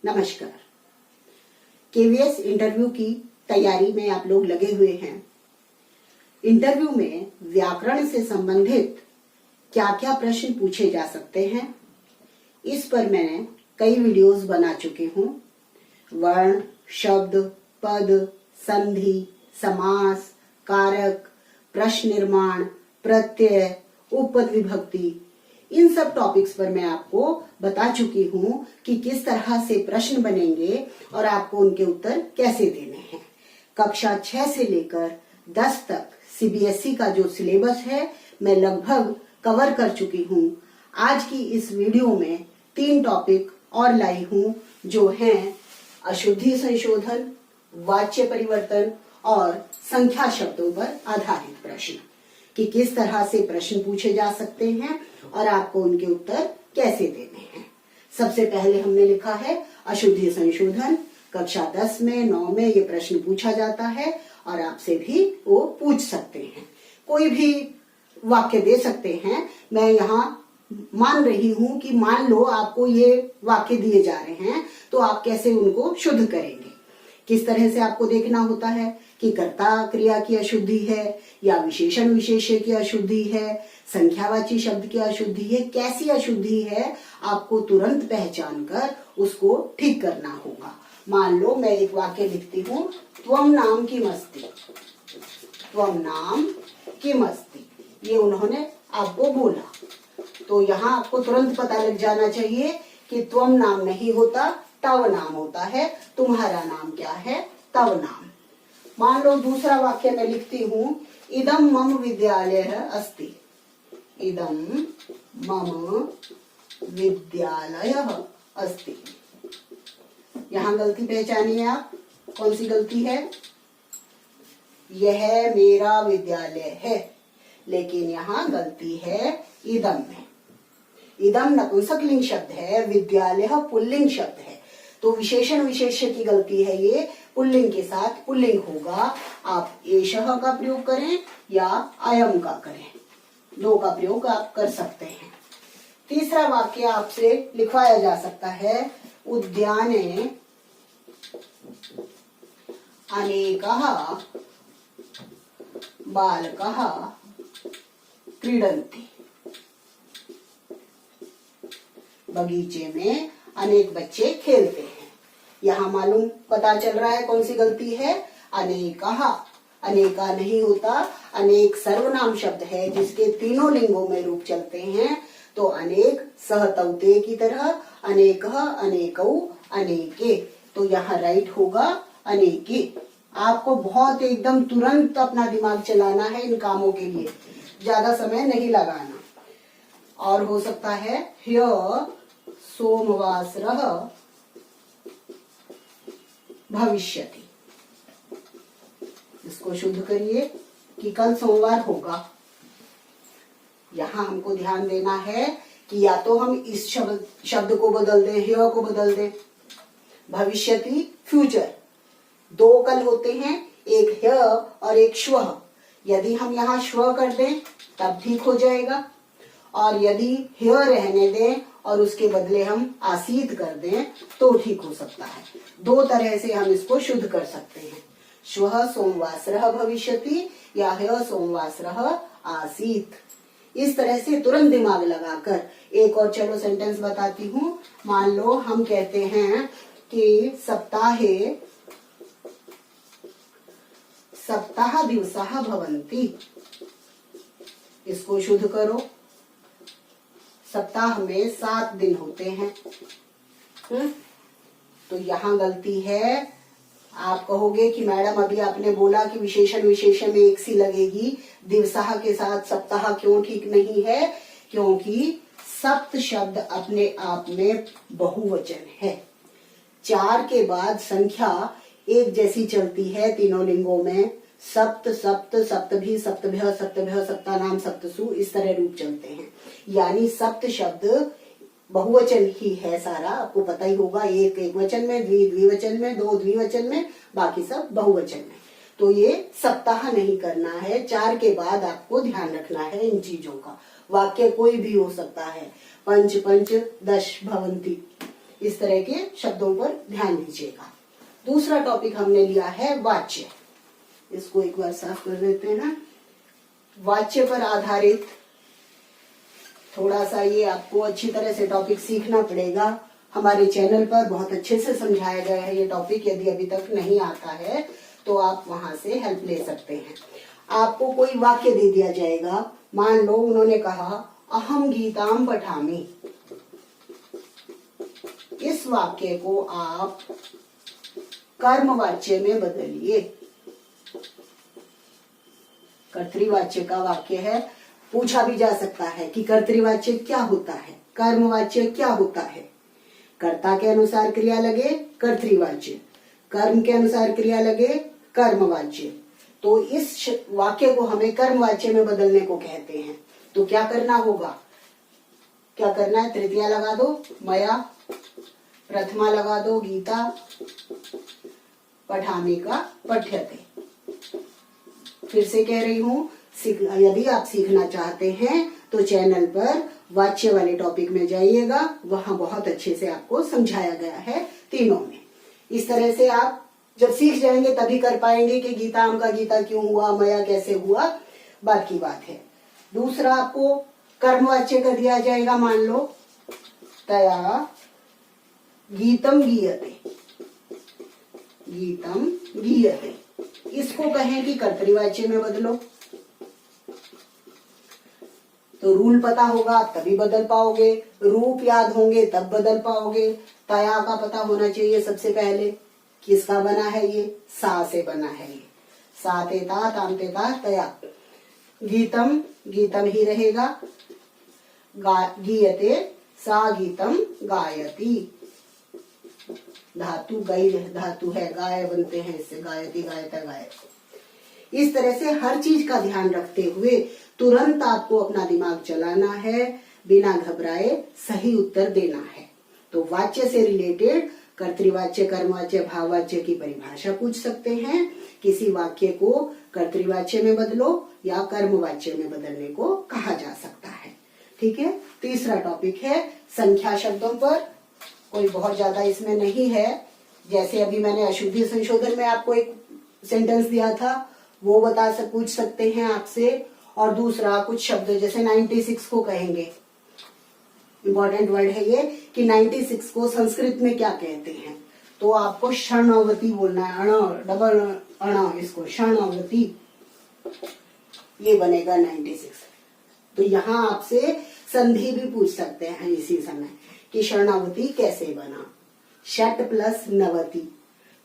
नमस्कार। KVS interview की तैयारी में आप लोग लगे हुए हैं। इंटरव्यू में व्याकरण से संबंधित क्या क्या प्रश्न पूछे जा सकते हैं, इस पर मैंने कई वीडियोस बना चुकी हूँ। वर्ण, शब्द, पद, संधि, समास, कारक, प्रश्न निर्माण, प्रत्यय, उपपद विभक्ति, इन सब टॉपिक्स पर मैं आपको बता चुकी हूँ कि किस तरह से प्रश्न बनेंगे और आपको उनके उत्तर कैसे देने हैं। कक्षा 6 से लेकर 10 तक सीबीएसई का जो सिलेबस है मैं लगभग कवर कर चुकी हूँ। आज की इस वीडियो में 3 टॉपिक और लाई हूँ, जो हैं अशुद्धि संशोधन, वाच्य परिवर्तन और संख्या शब्दों पर आधारित प्रश्न, कि किस तरह से प्रश्न पूछे जा सकते हैं और आपको उनके उत्तर कैसे देने हैं। सबसे पहले हमने लिखा है अशुद्धि संशोधन। कक्षा 10 में 9 में ये प्रश्न पूछा जाता है और आपसे भी वो पूछ सकते हैं। कोई भी वाक्य दे सकते हैं। मैं यहाँ मान रही हूँ कि मान लो आपको ये वाक्य दिए जा रहे हैं, तो आप कैसे उनको शुद्ध करेंगे। किस तरह से आपको देखना होता है कि कर्ता क्रिया की अशुद्धि है या विशेषण विशेष्य की अशुद्धि है, संख्यावाची शब्द की अशुद्धि है, कैसी अशुद्धि है आपको तुरंत पहचान कर उसको ठीक करना होगा। मान लो मैं एक वाक्य लिखती हूँ, त्वम नाम किमस्ति। त्वम नाम किमस्ति, ये उन्होंने आपको बोला, तो यहाँ आपको तुरंत पता लग जाना चाहिए कि त्वम नाम नहीं होता, तव नाम होता है। तुम्हारा नाम क्या है? तव नाम। मान लो दूसरा वाक्य मैं लिखती हूँ, इदम मम विद्यालयः अस्ति। इदम मम विद्यालयः अस्ति। यहाँ गलती पहचानिए आप, कौन सी गलती है? यह मेरा विद्यालय है, लेकिन यहाँ गलती है इदम में। इदम नपुंसकलिंग शब्द है, विद्यालय पुल्लिंग शब्द है, तो विशेषण विशेष्य की गलती है। ये पुल्लिंग के साथ पुल्लिंग होगा। आप एषः का प्रयोग करें या अयम का करें, दो का प्रयोग आप कर सकते हैं। तीसरा वाक्य आपसे लिखवाया जा सकता है, उद्याने अनेकः बालकः क्रीडन्ति। बगीचे में अनेक बच्चे खेलते हैं। यहाँ मालूम पता चल रहा है कौन सी गलती है? अनेकः। अनेका नहीं होता, अनेक सर्वनाम शब्द है जिसके तीनों लिंगों में रूप चलते हैं। तो अनेक सहतौते की तरह, अनेकः, अनेकौ, अनेके, तो यहाँ राइट होगा अनेके। आपको बहुत एकदम तुरंत अपना दिमाग चलाना है इन कामों के लिए, ज्यादा समय नहीं लगाना। और हो सकता है ह्य सोमवासरः भविष्यति। इसको शुद्ध करिए कि कल सोमवार होगा। यहाँ हमको ध्यान देना है कि या तो हम इस शब्द को बदल दें, ह्य को बदल दें। भविष्यति फ्यूचर, दो कल होते हैं, एक ह्य और एक श्वः। यदि हम यहाँ श्व कर दें तब ठीक हो जाएगा, और यदि ह्य रहने दें और उसके बदले हम आसीत कर दें तो ठीक हो सकता है। दो तरह से हम इसको शुद्ध कर सकते हैं, श्वः सोमवासरः भविष्यति या ह्य सोमवासरः आसीत। इस तरह से तुरंत दिमाग लगाकर एक और चलो सेंटेंस बताती हूँ। मान लो हम कहते हैं कि सप्ताहे सप्ताह दिवसाः भवन्ति। इसको शुद्ध करो। सप्ताह में 7 दिन होते हैं। तो यहाँ गलती है। आप कहोगे कि मैडम अभी आपने बोला कि विशेषण विशेषण में एक सी लगेगी, दिवसाह के साथ सप्ताह क्यों ठीक नहीं है? क्योंकि सप्त शब्द अपने आप में बहुवचन है। 4 के बाद संख्या एक जैसी चलती है तीनों लिंगों में। सप्त, सप्त, सप्तभी, सप्तभ्य, सप्तभ्य, सप्तानाम, सप्तसु, इस तरह रूप चलते हैं। यानी सप्त शब्द बहुवचन ही है सारा, आपको पता ही होगा। एक एक वचन में, द्विवचन में, दो द्विवचन में, बाकी सब बहुवचन में। तो ये सप्ताह नहीं करना है। 4 के बाद आपको ध्यान रखना है इन चीजों का। वाक्य कोई भी हो सकता है, पंच पंच दश भवंती, इस तरह के शब्दों पर ध्यान दीजिएगा। दूसरा टॉपिक हमने लिया है वाच्य। इसको एक बार साफ कर देते हैं। वाच्य पर आधारित थोड़ा सा ये आपको अच्छी तरह से टॉपिक सीखना पड़ेगा। हमारे चैनल पर बहुत अच्छे से समझाया गया है ये टॉपिक। यदि अभी तक नहीं आता है तो आप वहां से हेल्प ले सकते हैं। आपको कोई वाक्य दे दिया जाएगा, मान लो उन्होंने कहा अहम गीताम पठामि। इस वाक्य को आप कर्मवाच्य में बदलिए। कर्तृवाच्य का वाक्य है। पूछा भी जा सकता है कि कर्तृवाच्य क्या होता है, कर्मवाच्य क्या होता है। कर्ता के अनुसार क्रिया लगे कर्तृवाच्य, कर्म के अनुसार क्रिया लगे कर्मवाच्य। तो इस वाक्य को हमें कर्मवाच्य में बदलने को कहते हैं। तो क्या करना होगा, क्या करना है, तृतीया लगा दो, मया, प्रथमा लगा दो, गीता, पठामि का पठ्यते। फिर से कह रही हूं, यदि आप सीखना चाहते हैं तो चैनल पर वाच्य वाले टॉपिक में जाइएगा, वहां बहुत अच्छे से आपको समझाया गया है तीनों में। इस तरह से आप जब सीख जाएंगे तभी कर पाएंगे कि गीताम का गीता क्यों हुआ, मया कैसे हुआ, बात की बात है। दूसरा आपको कर्मवाच्य का दिया जाएगा, मान लो तया गीतम गीयते, गीतम गीयते। इसको कहें कि कर्तृवाच्य में बदलो। तो रूल पता होगा आप तभी बदल पाओगे, रूप याद होंगे तब बदल पाओगे। तया का पता होना चाहिए सबसे पहले, किसका बना है ये, सा से बना है ये, सा तेता ताम तेता तया। गीतम, गीतम ही रहेगा, गीयते, सा गीतम गायती। धातु गई धातु है, गाय बनते हैं इससे, गायती गायता गायती। इस तरह से हर चीज का ध्यान रखते हुए तुरंत आपको अपना दिमाग चलाना है, बिना घबराए सही उत्तर देना है। तो वाच्य से रिलेटेड कर्तृवाच्य, कर्मवाच्य, भाववाच्य की परिभाषा पूछ सकते हैं। किसी वाक्य को कर्तृवाच्य में बदलो या कर्मवाच्य में बदलने को कहा जा सकता है। ठीक है। तीसरा टॉपिक है संख्या शब्दों पर। कोई बहुत ज्यादा इसमें नहीं है। जैसे अभी मैंने अशुद्धि संशोधन में आपको एक सेंटेंस दिया था, वो पूछ सकते हैं आपसे। और दूसरा कुछ शब्द जैसे 96 को कहेंगे, इंपॉर्टेंट वर्ड है ये, कि 96 को संस्कृत में क्या कहते हैं। तो आपको शर्णावती बोलना है, अण, डबल अण, इसको शर्णावती, ये बनेगा 96। तो यहाँ आपसे संधि भी पूछ सकते हैं इसी समय कि शरणावती कैसे बना। षट प्लस नवती,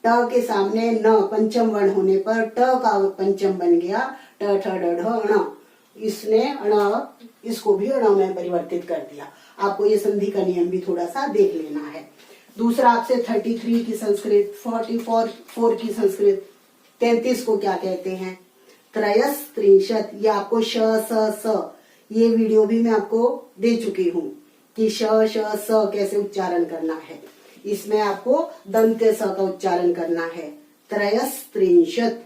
ट के सामने न पंचम वर्ण होने पर ट का पंचम बन गया, ट ठ ड ढ अण। इसने अण, इसको भी अण में परिवर्तित कर दिया। आपको ये संधि का नियम भी थोड़ा सा देख लेना है। दूसरा आपसे 33 की संस्कृत, 44 की संस्कृत, 33 को क्या कहते हैं, त्रयस त्रिंशत। ये आपको श स स, ये वीडियो भी मैं आपको दे चुकी हूँ कि श श स कैसे उच्चारण करना है। इसमें आपको दंत्य स का उच्चारण करना है। त्रयस त्रिंशत,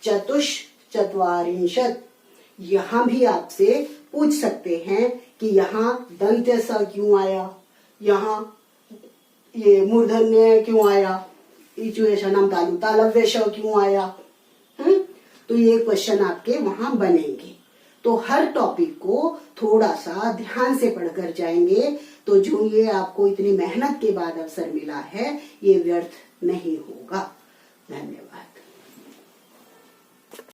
चतुष चत्वारिंशत। यहाँ भी आपसे पूछ सकते हैं कि यहाँ दंत्य स क्यों आया, यहाँ ये मूर्धन्य क्यों आया, इचुएशनम तालु तालव्य श क्यों आया। तो ये क्वेश्चन आपके वहां बनेंगे। तो हर टॉपिक को थोड़ा सा ध्यान से पढ़कर जाएंगे तो जो ये आपको इतनी मेहनत के बाद अवसर मिला है ये व्यर्थ नहीं होगा।